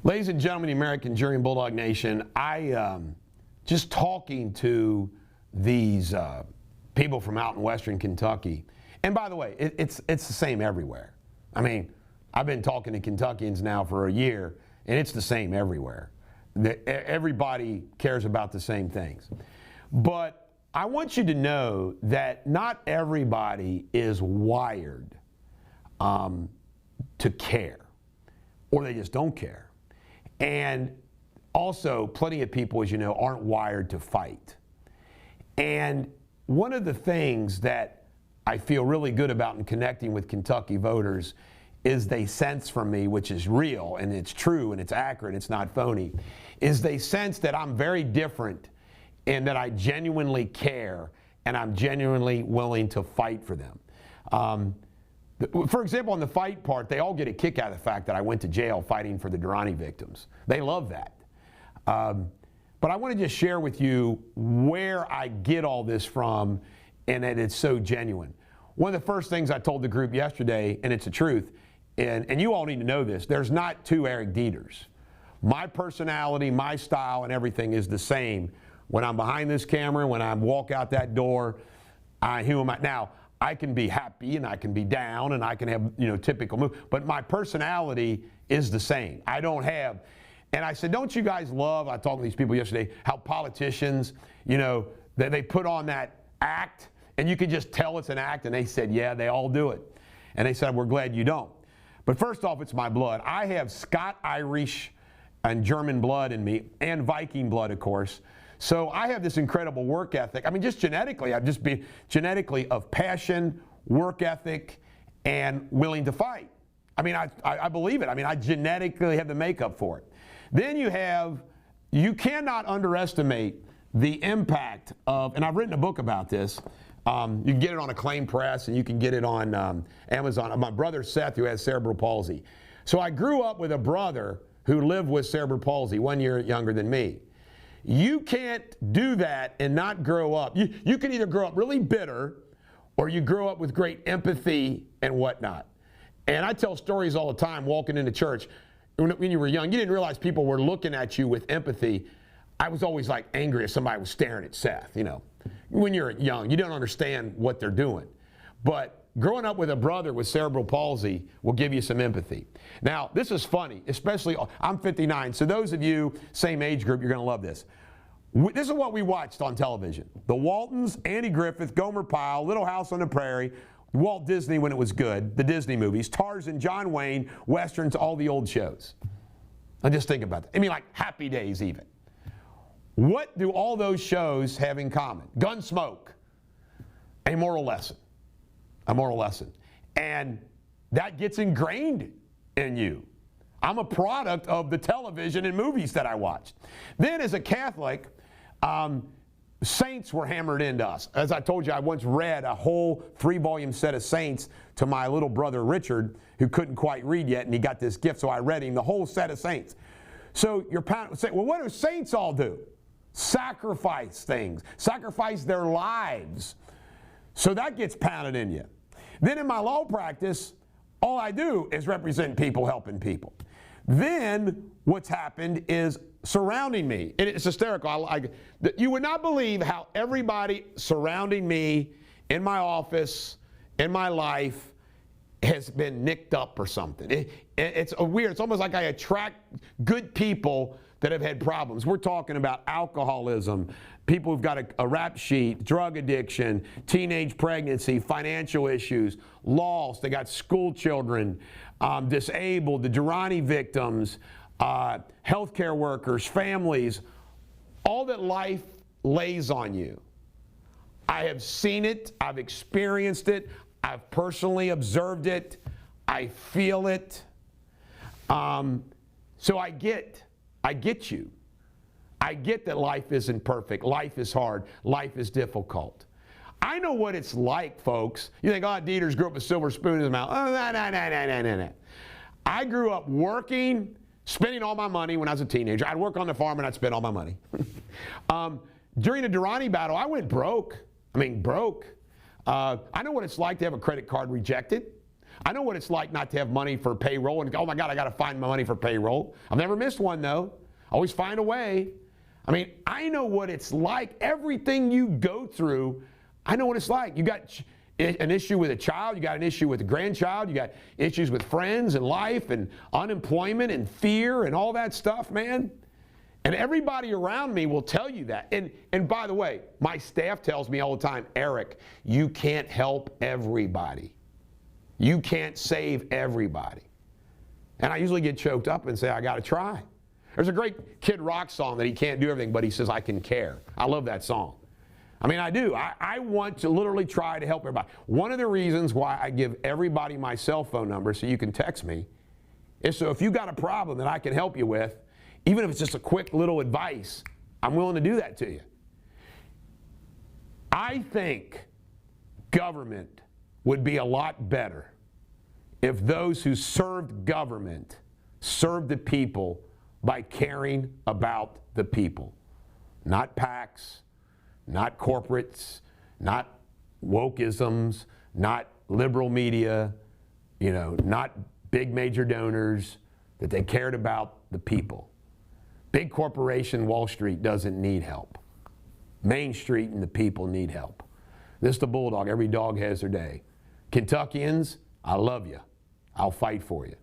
Ladies and gentlemen, the American Jury and Bulldog Nation, just talking to these people from out in Western Kentucky, and by the way, it's the same everywhere. I mean, I've been talking to Kentuckians now for a year, and it's the same everywhere. Everybody cares about the same things. But I want you to know that not everybody is wired to care, or they just don't care. And also, plenty of people, as you know, aren't wired to fight. And one of the things that I feel really good about in connecting with Kentucky voters is they sense from me, which is real and it's true and it's accurate, it's not phony, is they sense that I'm very different and that I genuinely care and I'm genuinely willing to fight for them. For example, on the fight part, they all get a kick out of the fact that I went to jail fighting for the Durrani victims. They love that. But I want to just share with you where I get all this from and that it's so genuine. One of the first things I told the group yesterday, and it's the truth, and you all need to know this, there's not two Eric Deters. My personality, my style, and everything is the same. When I'm behind this camera, when I walk out that door, who am I? Now, I can be happy and I can be down and I can have, typical moves, but my personality is the same. I don't have, and I said, don't you guys love, I talked to these people yesterday, how politicians, that they put on that act and you can just tell it's an act, and they said, yeah, they all do it. And they said, we're glad you don't. But first off, it's my blood. I have Scot-Irish and German blood in me, and Viking blood, of course. So I have this incredible work ethic. I mean, just genetically, I've just been genetically of passion, work ethic, and willing to fight. I mean, I believe it. I mean, I genetically have the makeup for it. Then you cannot underestimate the impact of, and I've written a book about this. You can get it on Acclaim Press, and you can get it on Amazon. My brother Seth, who has cerebral palsy. So I grew up with a brother who lived with cerebral palsy, 1 year younger than me. You can't do that and not grow up. You can either grow up really bitter or you grow up with great empathy and whatnot. And I tell stories all the time walking into church. When you were young, you didn't realize people were looking at you with empathy. I was always like angry if somebody was staring at Seth, When you're young, you don't understand what they're doing. But growing up with a brother with cerebral palsy will give you some empathy. Now, this is funny, especially, I'm 59, so those of you, same age group, you're going to love this. This is what we watched on television. The Waltons, Andy Griffith, Gomer Pyle, Little House on the Prairie, Walt Disney when it was good, the Disney movies, Tarzan, John Wayne, Westerns, all the old shows. Now just think about that. I mean, like Happy Days even. What do all those shows have in common? Gunsmoke, a moral lesson. A moral lesson. And that gets ingrained in you. I'm a product of the television and movies that I watched. Then as a Catholic, saints were hammered into us. As I told you, I once read a whole 3-volume set of saints to my little brother Richard, who couldn't quite read yet, and he got this gift, so I read him the whole set of saints. So your parent would say, well, what do saints all do? Sacrifice things. Sacrifice their lives. So that gets pounded in you. Then in my law practice, all I do is represent people helping people. Then what's happened is surrounding me. It's hysterical. You would not believe how everybody surrounding me in my office, in my life, has been nicked up or something. It's weird. It's almost like I attract good people that have had problems. We're talking about alcoholism, people who've got a rap sheet, drug addiction, teenage pregnancy, financial issues, loss. They got school children, disabled, the Durrani victims, healthcare workers, families, all that life lays on you. I have seen it. I've experienced it. I've personally observed it. I feel it. So I get you. I get that life isn't perfect. Life is hard. Life is difficult. I know what it's like, folks. You think, oh, Deters grew up with a silver spoon in his mouth. Oh, no. I grew up working, spending all my money when I was a teenager. I'd work on the farm and I'd spend all my money. During the Durrani battle, I went broke. I mean, broke. I know what it's like to have a credit card rejected. I know what it's like not to have money for payroll and, oh my God, I got to find my money for payroll. I've never missed one though. Always find a way. I mean, I know what it's like. Everything you go through, I know what it's like. You got an issue with a child, you got an issue with a grandchild, you got issues with friends and life and unemployment and fear and all that stuff, man. And everybody around me will tell you that. And by the way, my staff tells me all the time, Eric, you can't help everybody. You can't save everybody. And I usually get choked up and say, I got to try. There's a great Kid Rock song that he can't do everything, but he says, I can care. I love that song. I mean, I do. I want to literally try to help everybody. One of the reasons why I give everybody my cell phone number so you can text me is so if you got a problem that I can help you with, even if it's just a quick little advice, I'm willing to do that to you. I think government would be a lot better if those who served government served the people by caring about the people. Not PACs, not corporates, not wokeisms, not liberal media, not big major donors, that they cared about the people. Big corporation Wall Street doesn't need help. Main Street and the people need help. This is the Bulldog. Every dog has their day. Kentuckians, I love you. I'll fight for you.